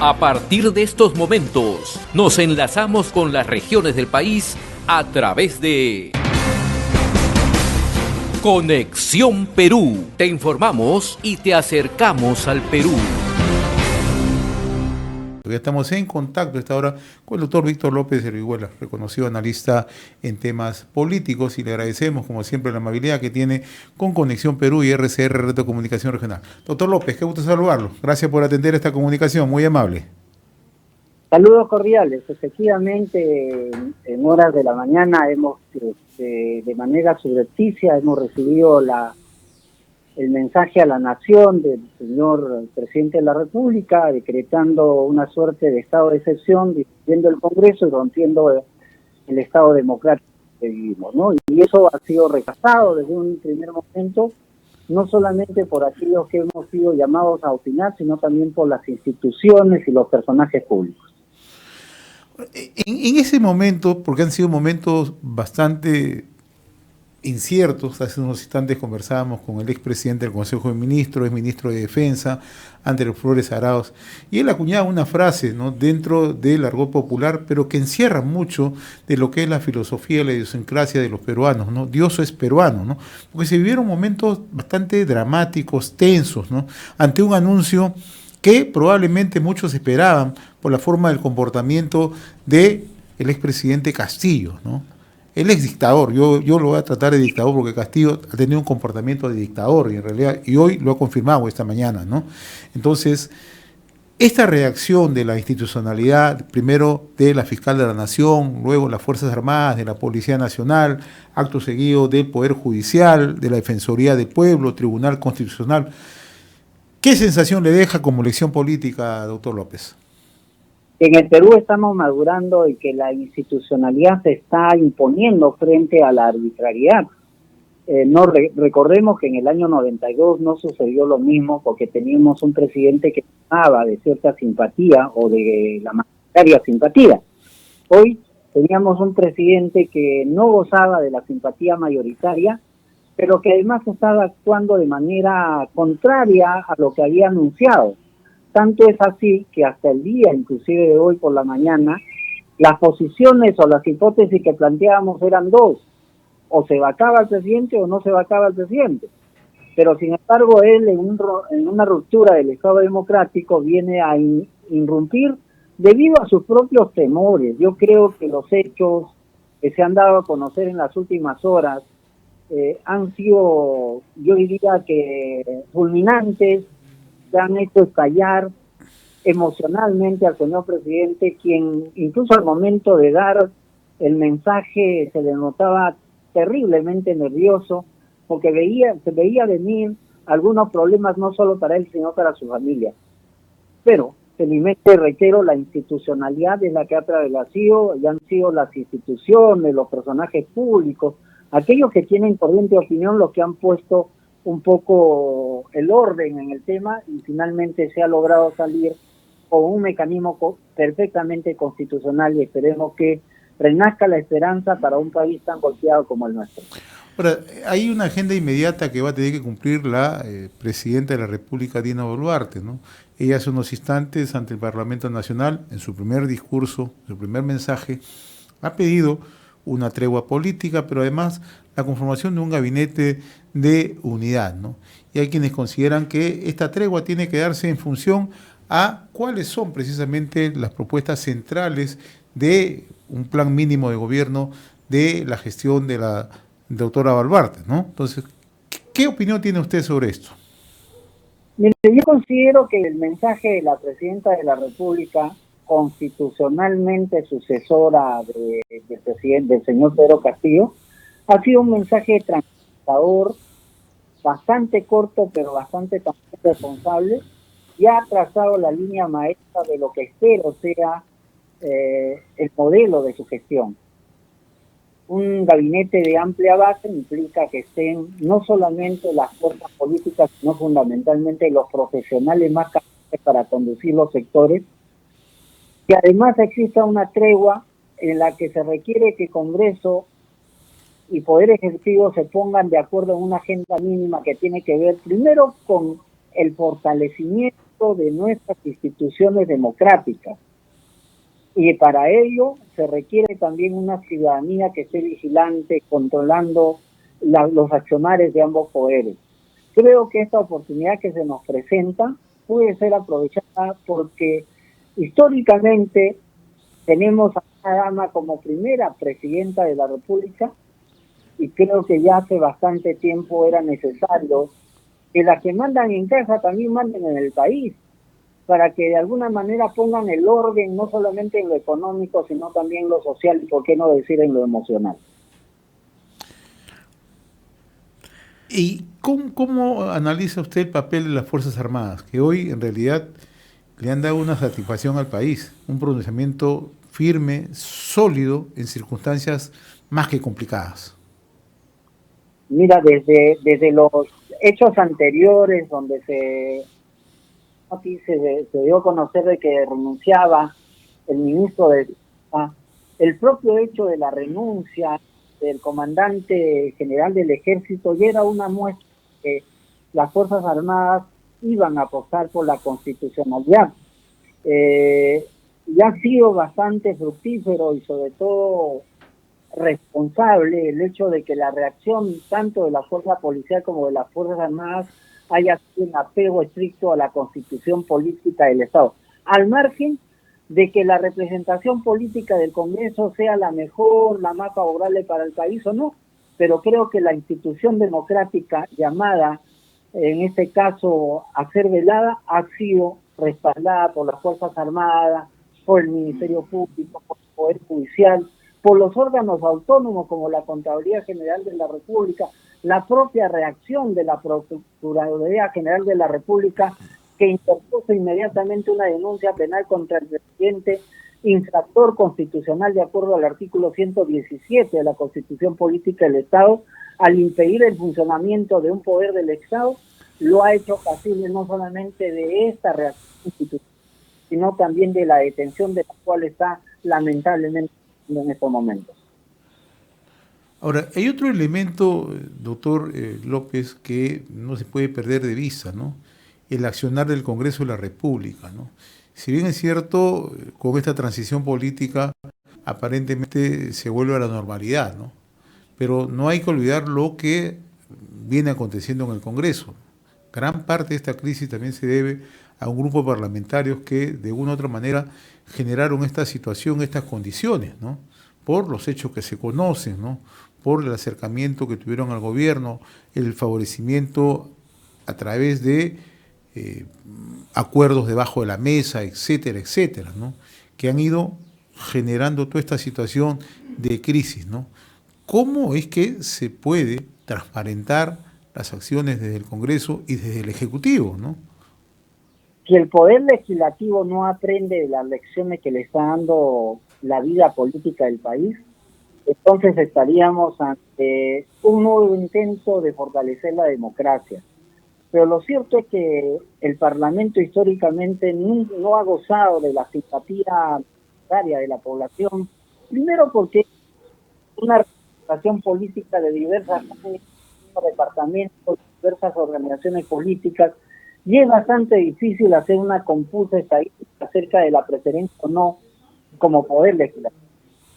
A partir de estos momentos, nos enlazamos con las regiones del país a través de Conexión Perú. Te informamos y te acercamos al Perú. Ya estamos en contacto a esta hora con el doctor Víctor López de Orihuela, reconocido analista en temas políticos, y le agradecemos, como siempre, la amabilidad que tiene con Conexión Perú y RCR, Red de Comunicación Regional. Doctor López, qué gusto saludarlo. Gracias por atender esta comunicación, muy amable. Saludos cordiales. Efectivamente, en horas de la mañana hemos, de manera subrepticia, hemos recibido el mensaje a la nación del señor presidente de la República, decretando una suerte de estado de excepción, dividiendo el Congreso y rompiendo el estado democrático que vivimos, ¿no? Y eso ha sido rechazado desde un primer momento, no solamente por aquellos que hemos sido llamados a opinar, sino también por las instituciones y los personajes públicos. En ese momento, porque han sido momentos bastante inciertos, hace unos instantes conversábamos con el expresidente del Consejo de Ministros, exministro de Defensa, Andrés Flores Arauz, y él acuñaba una frase, ¿no?, dentro del argot popular, pero que encierra mucho de lo que es la filosofía y la idiosincrasia de los peruanos, ¿no? Dios es peruano, ¿no? Porque se vivieron momentos bastante dramáticos, tensos, ¿no?, ante un anuncio que probablemente muchos esperaban por la forma del comportamiento del expresidente Castillo, ¿no? Él es dictador, yo lo voy a tratar de dictador porque Castillo ha tenido un comportamiento de dictador y en realidad, y hoy lo ha confirmado esta mañana, ¿no? Entonces, esta reacción de la institucionalidad, primero de la Fiscal de la Nación, luego las Fuerzas Armadas, de la Policía Nacional, acto seguido del Poder Judicial, de la Defensoría del Pueblo, Tribunal Constitucional, ¿qué sensación le deja como lección política, doctor López? En el Perú estamos madurando y que la institucionalidad se está imponiendo frente a la arbitrariedad. Recordemos que en el año 92 no sucedió lo mismo porque teníamos un presidente que gozaba de cierta simpatía o de la mayoritaria simpatía. Hoy teníamos un presidente que no gozaba de la simpatía mayoritaria, pero que además estaba actuando de manera contraria a lo que había anunciado. Tanto es así que hasta el día, inclusive de hoy por la mañana, las posiciones o las hipótesis que planteábamos eran dos: o se vacaba el presidente o no se vacaba el presidente. Pero sin embargo él en una ruptura del Estado democrático viene a irrumpir debido a sus propios temores. Yo creo que los hechos que se han dado a conocer en las últimas horas han sido, yo diría que fulminantes, que han hecho estallar emocionalmente al señor presidente, quien incluso al momento de dar el mensaje se le notaba terriblemente nervioso, porque se veía venir algunos problemas no solo para él, sino para su familia. Pero, felizmente, reitero, la institucionalidad es la que ha prevalecido, y han sido las instituciones, los personajes públicos, aquellos que tienen corriente opinión, los que han puesto un poco el orden en el tema, y finalmente se ha logrado salir con un mecanismo perfectamente constitucional, y esperemos que renazca la esperanza para un país tan golpeado como el nuestro. Ahora, hay una agenda inmediata que va a tener que cumplir la presidenta de la República, Dina Boluarte, ¿no? Ella hace unos instantes ante el Parlamento Nacional, en su primer discurso, su primer mensaje, ha pedido una tregua política, pero además la conformación de un gabinete de unidad, ¿no? Y hay quienes consideran que esta tregua tiene que darse en función a cuáles son precisamente las propuestas centrales de un plan mínimo de gobierno de la gestión de la doctora Boluarte, ¿no? Entonces, ¿qué opinión tiene usted sobre esto? Mire, yo considero que el mensaje de la presidenta de la República, constitucionalmente sucesora del presidente, del señor Pedro Castillo, ha sido un mensaje transformador, bastante corto, pero bastante también responsable, y ha trazado la línea maestra de lo que espero sea el modelo de su gestión. Un gabinete de amplia base implica que estén no solamente las fuerzas políticas, sino fundamentalmente los profesionales más capaces para conducir los sectores, y además exista una tregua en la que se requiere que Congreso y Poder Ejecutivo se pongan de acuerdo en una agenda mínima que tiene que ver primero con el fortalecimiento de nuestras instituciones democráticas. Y para ello se requiere también una ciudadanía que esté vigilante, controlando los accionarios de ambos poderes. Creo que esta oportunidad que se nos presenta puede ser aprovechada porque históricamente tenemos a una dama como primera presidenta de la República y creo que ya hace bastante tiempo era necesario que las que mandan en casa también manden en el país, para que de alguna manera pongan el orden no solamente en lo económico, sino también en lo social y por qué no decir en lo emocional. ¿Y cómo analiza usted el papel de las Fuerzas Armadas, que hoy en realidad le han dado una satisfacción al país, un pronunciamiento firme, sólido, en circunstancias más que complicadas? Mira, desde los hechos anteriores, donde se dio a conocer de que renunciaba el ministro de Defensa, el propio hecho de la renuncia del comandante general del ejército ya era una muestra que las Fuerzas Armadas iban a apostar por la constitucionalidad. Ya ha sido bastante fructífero y sobre todo responsable el hecho de que la reacción tanto de la fuerza policial como de las Fuerzas Armadas haya sido un apego estricto a la constitución política del Estado, al margen de que la representación política del Congreso sea la mejor, la más favorable para el país o no, pero creo que la institución democrática llamada, en este caso, a ser velada, ha sido respaldada por las Fuerzas Armadas, por el Ministerio Público, por el Poder Judicial, por los órganos autónomos como la Contraloría General de la República, la propia reacción de la Procuraduría General de la República, que interpuso inmediatamente una denuncia penal contra el presidente, infractor constitucional de acuerdo al artículo 117 de la Constitución Política del Estado, al impedir el funcionamiento de un poder del Estado, lo ha hecho posible no solamente de esta reacción institucional, sino también de la detención de la cual está lamentablemente en estos momentos. Ahora, hay otro elemento, doctor López, que no se puede perder de vista, ¿no? El accionar del Congreso de la República, ¿no? Si bien es cierto, con esta transición política aparentemente se vuelve a la normalidad, ¿no? Pero no hay que olvidar lo que viene aconteciendo en el Congreso. Gran parte de esta crisis también se debe a un grupo de parlamentarios que de una u otra manera generaron esta situación, estas condiciones, ¿no? Por los hechos que se conocen, ¿no? Por el acercamiento que tuvieron al gobierno, el favorecimiento a través de acuerdos debajo de la mesa, etcétera, etcétera, ¿no? Que han ido generando toda esta situación de crisis, ¿no? ¿Cómo es que se puede transparentar las acciones desde el Congreso y desde el Ejecutivo, ¿no? Si el Poder Legislativo no aprende de las lecciones que le está dando la vida política del país, entonces estaríamos ante un nuevo intento de fortalecer la democracia. Pero lo cierto es que el Parlamento históricamente no ha gozado de la simpatía mayoritaria de la población, primero porque es una representación política de diversas departamentos, diversas organizaciones políticas, y es bastante difícil hacer una confusa estadística acerca de la preferencia o no como poder legislativo.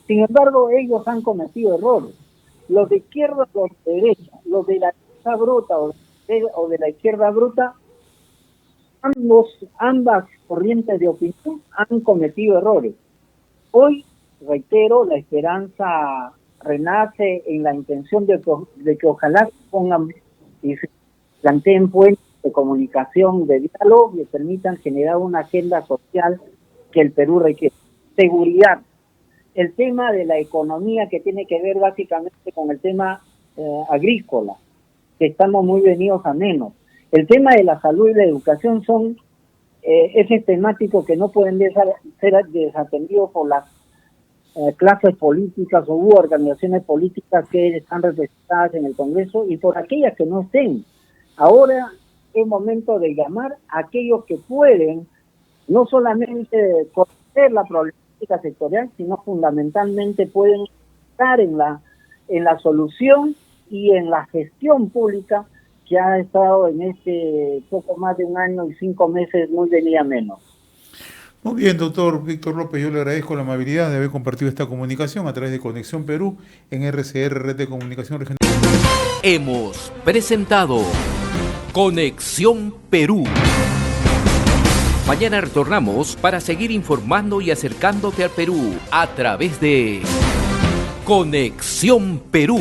Sin embargo, ellos han cometido errores. Los de izquierda, los de derecha, los de la derecha bruta o de la izquierda bruta, ambas corrientes de opinión han cometido errores. Hoy, reitero, la esperanza renace en la intención de que ojalá se pongan y se planteen puentes de comunicación, de diálogo y permitan generar una agenda social que el Perú requiere. Seguridad. El tema de la economía que tiene que ver básicamente con el tema agrícola, que estamos muy venidos a menos. El tema de la salud y la educación son ejes temáticos que no pueden ser desatendidos por las clases políticas o organizaciones políticas que están representadas en el Congreso y por aquellas que no estén. Ahora es momento de llamar a aquellos que pueden no solamente conocer la problemática sectorial, sino fundamentalmente pueden estar en la solución y en la gestión pública que ha estado en este poco más de 1 año y 5 meses muy venida menos. Muy bien, doctor Víctor López, yo le agradezco la amabilidad de haber compartido esta comunicación a través de Conexión Perú en RCR, Red de Comunicación Regional. Hemos presentado Conexión Perú. Mañana retornamos para seguir informando y acercándote al Perú a través de Conexión Perú.